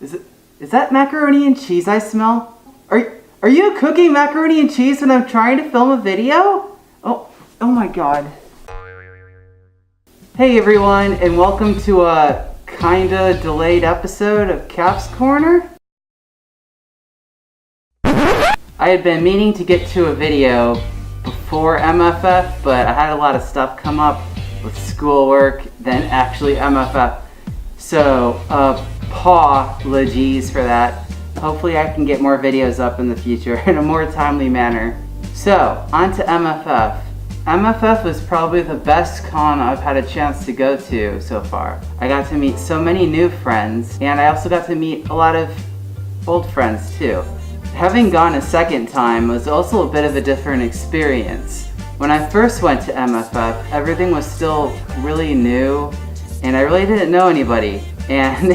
Is that macaroni and cheese I smell? Are you cooking macaroni and cheese when I'm trying to film a video? Oh my god. Hey everyone, and welcome to a kinda delayed episode of Cap's Corner. I had been meaning to get to a video before MFF, but I had a lot of stuff come up with schoolwork, then actually MFF. So, apologies for that. Hopefully I can get more videos up in the future in a more timely manner. So, on to MFF. MFF was probably the best con I've had a chance to go to so far. I got to meet so many new friends, and I also got to meet a lot of old friends too. Having gone a second time was also a bit of a different experience. When I first went to MFF, everything was still really new, and I really didn't know anybody. And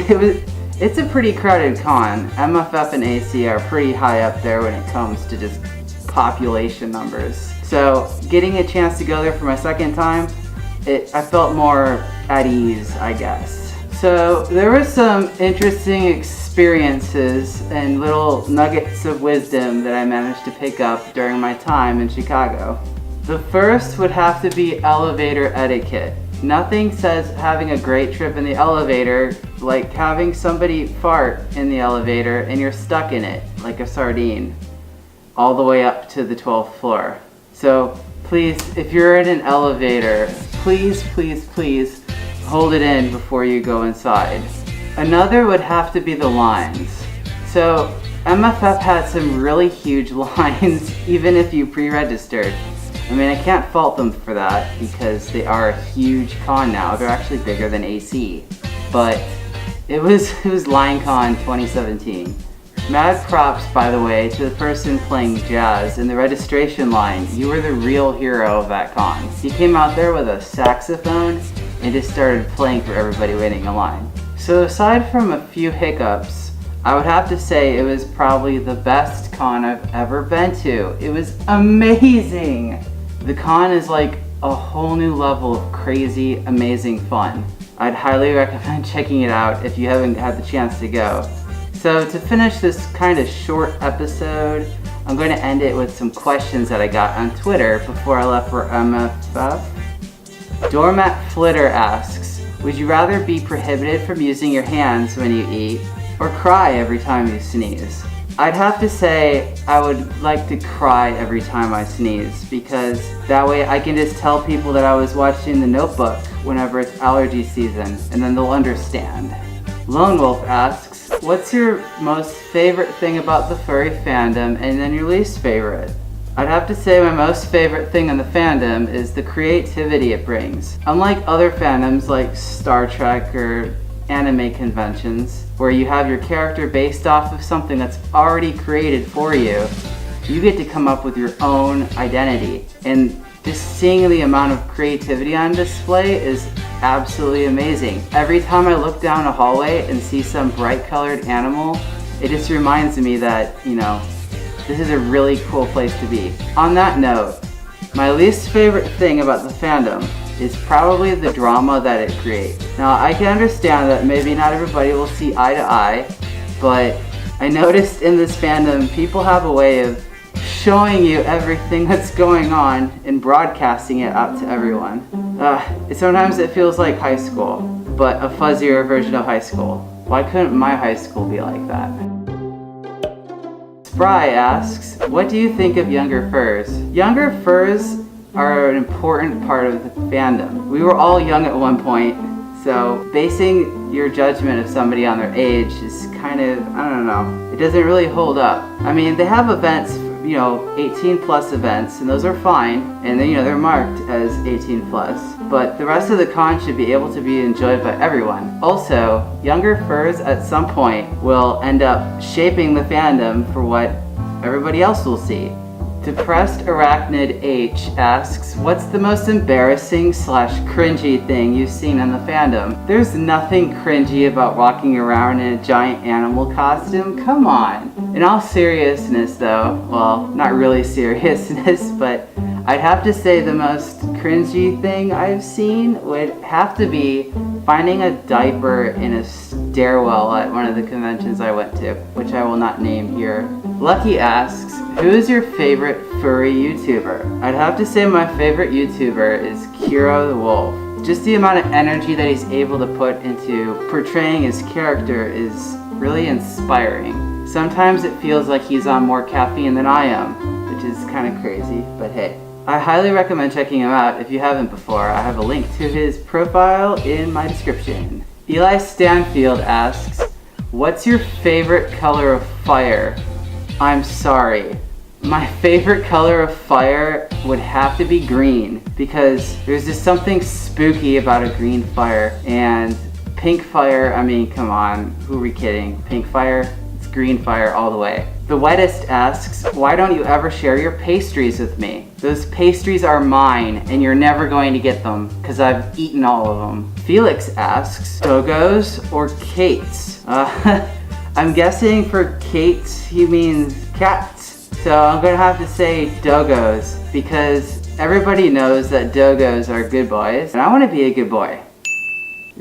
it's a pretty crowded con. MFF and AC are pretty high up there when it comes to just population numbers. So getting a chance to go there for my second time, I felt more at ease, I guess. So there were some interesting experiences and little nuggets of wisdom that I managed to pick up during my time in Chicago. The first would have to be elevator etiquette. Nothing says having a great trip in the elevator like having somebody fart in the elevator and you're stuck in it like a sardine all the way up to the 12th floor. So please, if you're in an elevator, please hold it in before you go inside. Another would have to be the lines. So MFF had some really huge lines even if you pre-registered. I mean, I can't fault them for that because they are a huge con now. They're actually bigger than AC. But it was LineCon 2017. Mad props, by the way, to the person playing jazz in the registration line. You were the real hero of that con. He came out there with a saxophone and just started playing for everybody waiting in line. So aside from a few hiccups, I would have to say it was probably the best con I've ever been to. It was amazing! The con is like a whole new level of crazy, amazing fun. I'd highly recommend checking it out if you haven't had the chance to go. So to finish this kind of short episode, I'm going to end it with some questions that I got on Twitter before I left for MFF. Doormat Flitter asks, would you rather be prohibited from using your hands when you eat or cry every time you sneeze? I'd have to say I would like to cry every time I sneeze because that way I can just tell people that I was watching The Notebook whenever it's allergy season and then they'll understand. Lone Wolf asks, what's your most favorite thing about the furry fandom and then your least favorite? I'd have to say my most favorite thing in the fandom is the creativity it brings. Unlike other fandoms like Star Trek or anime conventions, where you have your character based off of something that's already created for you, you get to come up with your own identity. And just seeing the amount of creativity on display is absolutely amazing. Every time I look down a hallway and see some bright colored animal, it just reminds me that, this is a really cool place to be. On that note, my least favorite thing about the fandom is probably the drama that it creates. Now, I can understand that maybe not everybody will see eye to eye, but I noticed in this fandom, people have a way of showing you everything that's going on and broadcasting it out to everyone. Sometimes it feels like high school, but a fuzzier version of high school. Why couldn't my high school be like that? Spry asks, what do you think of younger furs? Younger furs are an important part of the fandom. We were all young at one point, so basing your judgment of somebody on their age is kind of, I don't know, it doesn't really hold up. I mean, they have events, 18 plus events, and those are fine, and then, they're marked as 18 plus, but the rest of the con should be able to be enjoyed by everyone. Also, younger furs at some point will end up shaping the fandom for what everybody else will see. Depressed Arachnid H asks, what's the most embarrassing / cringy thing you've seen in the fandom? There's nothing cringy about walking around in a giant animal costume, come on. In all seriousness though, well, not really seriousness, but I'd have to say the most cringy thing I've seen would have to be finding a diaper in a stairwell at one of the conventions I went to, which I will not name here. Lucky asks, who is your favorite furry YouTuber? I'd have to say my favorite YouTuber is Kero the Wolf. Just the amount of energy that he's able to put into portraying his character is really inspiring. Sometimes it feels like he's on more caffeine than I am, which is kind of crazy, but hey. I highly recommend checking him out if you haven't before. I have a link to his profile in my description. Eli Stanfield asks, what's your favorite color of fire? I'm sorry. My favorite color of fire would have to be green because there's just something spooky about a green fire. And pink fire, I mean, come on, who are we kidding? Pink fire? It's green fire all the way. The Wettest asks, why don't you ever share your pastries with me? Those pastries are mine and you're never going to get them because I've eaten all of them. Felix asks, Dogos or Kates? I'm guessing for Kates he means cats. So I'm gonna have to say Dogos because everybody knows that Dogos are good boys and I want to be a good boy.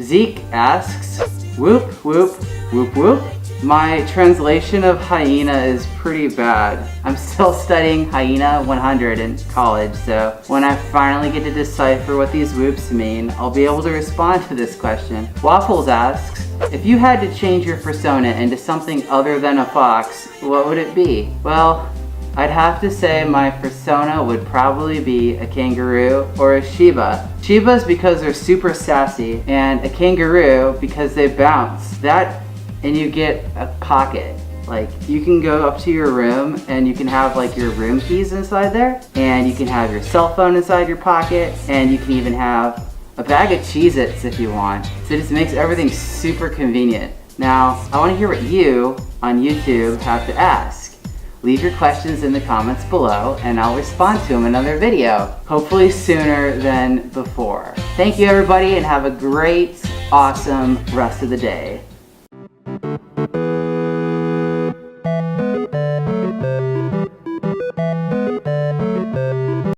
Zeke asks, whoop whoop whoop whoop. My translation of hyena is pretty bad. I'm still studying Hyena 100 in college, so when I finally get to decipher what these whoops mean, I'll be able to respond to this question. Waffles asks, if you had to change your persona into something other than a fox, what would it be? Well, I'd have to say my persona would probably be a kangaroo or a Shiba. Shibas because they're super sassy, and a kangaroo because they bounce. And you get a pocket. Like, you can go up to your room and you can have like your room keys inside there, and you can have your cell phone inside your pocket, and you can even have a bag of Cheez-Its if you want. So it just makes everything super convenient. Now, I want to hear what you on YouTube have to ask. Leave your questions in the comments below and I'll respond to them in another video, hopefully sooner than before. Thank you everybody and have a great, awesome rest of the day.